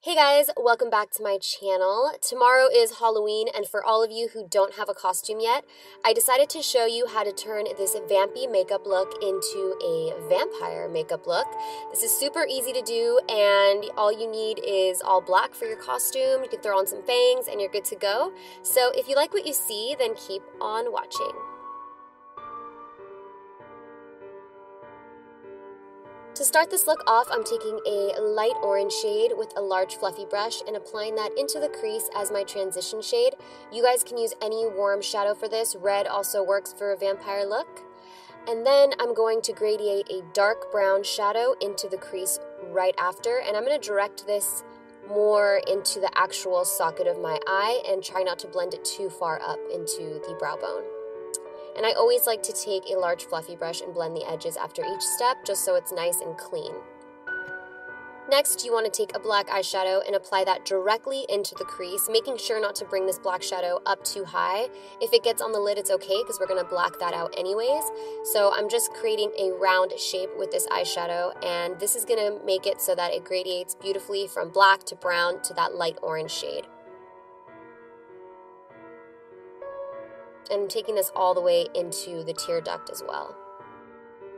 Hey guys, welcome back to my channel. Tomorrow is Halloween, and for all of you who don't have a costume yet, I decided to show you how to turn this vampy makeup look into a vampire makeup look. This is super easy to do, and all you need is all black for your costume. You can throw on some fangs and you're good to go. So if you like what you see, then keep on watching. To start this look off, I'm taking a light orange shade with a large fluffy brush and applying that into the crease as my transition shade. You guys can use any warm shadow for this. Red also works for a vampire look. And then I'm going to gradate a dark brown shadow into the crease right after, and I'm going to direct this more into the actual socket of my eye and try not to blend it too far up into the brow bone. And I always like to take a large fluffy brush and blend the edges after each step, just so it's nice and clean. Next, you want to take a black eyeshadow and apply that directly into the crease, making sure not to bring this black shadow up too high. If it gets on the lid, it's okay, because we're going to black that out anyways. So I'm just creating a round shape with this eyeshadow, and this is going to make it so that it gradiates beautifully from black to brown to that light orange shade. And taking this all the way into the tear duct as well.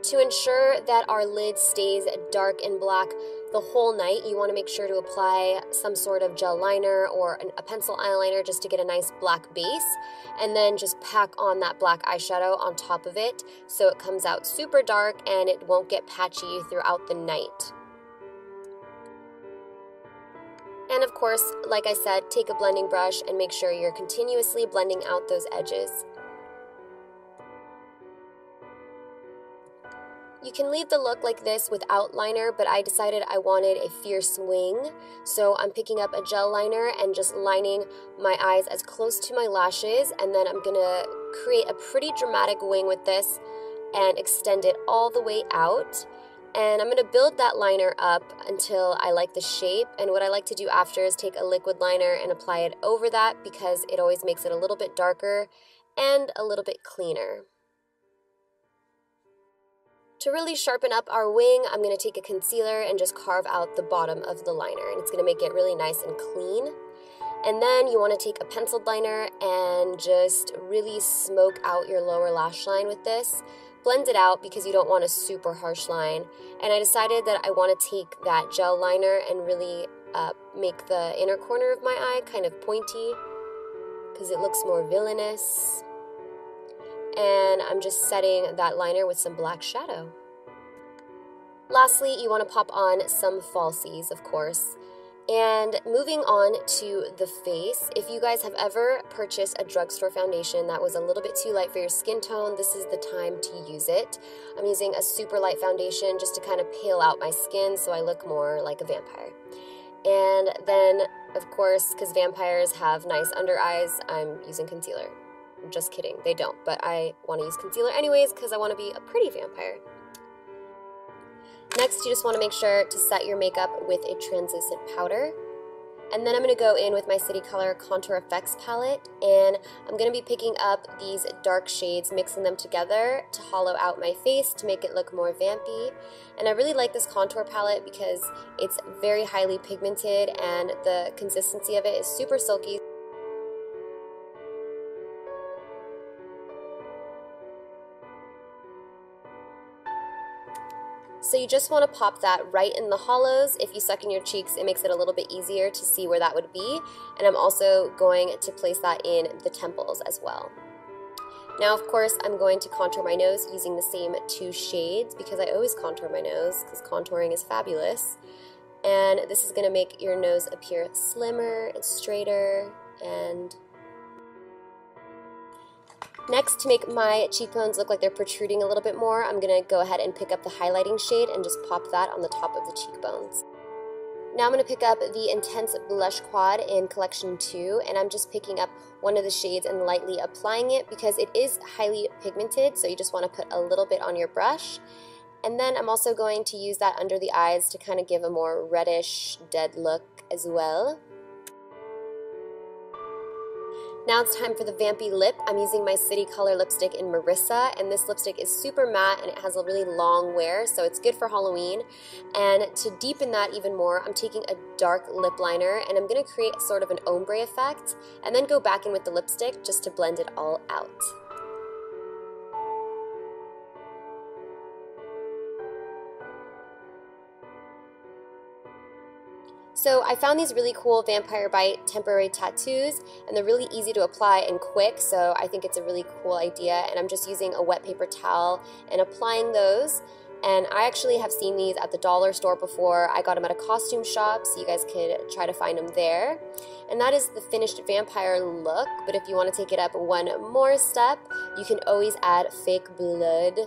To ensure that our lid stays dark and black the whole night, you want to make sure to apply some sort of gel liner or a pencil eyeliner just to get a nice black base, and then just pack on that black eyeshadow on top of it so it comes out super dark and it won't get patchy throughout the night. And of course, like I said, take a blending brush and make sure you're continuously blending out those edges. You can leave the look like this without liner, but I decided I wanted a fierce wing, so I'm picking up a gel liner and just lining my eyes as close to my lashes, and then I'm gonna create a pretty dramatic wing with this and extend it all the way out. And I'm going to build that liner up until I like the shape, and what I like to do after is take a liquid liner and apply it over that, because it always makes it a little bit darker and a little bit cleaner. To really sharpen up our wing, I'm going to take a concealer and just carve out the bottom of the liner, and it's going to make it really nice and clean. And then you want to take a penciled liner and just really smoke out your lower lash line with this. Blend it out because you don't want a super harsh line. And I decided that I want to take that gel liner and really make the inner corner of my eye kind of pointy because it looks more villainous. And I'm just setting that liner with some black shadow. Lastly, you want to pop on some falsies, of course. And moving on to the face, if you guys have ever purchased a drugstore foundation that was a little bit too light for your skin tone, this is the time to use it. I'm using a super light foundation just to kind of pale out my skin so I look more like a vampire. And then, of course, because vampires have nice under eyes, I'm using concealer. Just kidding, they don't, but I want to use concealer anyways because I want to be a pretty vampire. Next, you just want to make sure to set your makeup with a translucent powder. And then I'm going to go in with my City Color Contour Effects palette, and I'm going to be picking up these dark shades, mixing them together to hollow out my face to make it look more vampy. And I really like this contour palette because it's very highly pigmented and the consistency of it is super silky. So you just want to pop that right in the hollows. If you suck in your cheeks, it makes it a little bit easier to see where that would be. And I'm also going to place that in the temples as well. Now, of course, I'm going to contour my nose using the same two shades because I always contour my nose because contouring is fabulous. And this is going to make your nose appear slimmer and straighter. And next, to make my cheekbones look like they're protruding a little bit more, I'm going to go ahead and pick up the highlighting shade and just pop that on the top of the cheekbones. Now I'm going to pick up the Intense Blush Quad in Collection 2, and I'm just picking up one of the shades and lightly applying it because it is highly pigmented, so you just want to put a little bit on your brush. And then I'm also going to use that under the eyes to kind of give a more reddish, dead look as well. Now it's time for the Vampy lip. I'm using my City Color lipstick in Marissa, and this lipstick is super matte and it has a really long wear, so it's good for Halloween. And to deepen that even more, I'm taking a dark lip liner and I'm going to create sort of an ombre effect and then go back in with the lipstick just to blend it all out. So I found these really cool Vampire Bite temporary tattoos, and they're really easy to apply and quick, so I think it's a really cool idea, and I'm just using a wet paper towel and applying those. And I actually have seen these at the dollar store before. I got them at a costume shop, so you guys could try to find them there. And that is the finished vampire look, but if you want to take it up one more step, you can always add fake blood.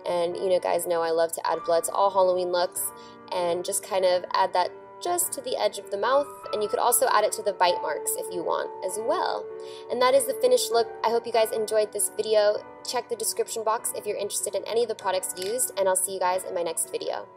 And you know, guys know I love to add blood to all Halloween looks, and just kind of add that just to the edge of the mouth, and you could also add it to the bite marks if you want as well. And that is the finished look. I hope you guys enjoyed this video. Check the description box if you're interested in any of the products used, and I'll see you guys in my next video.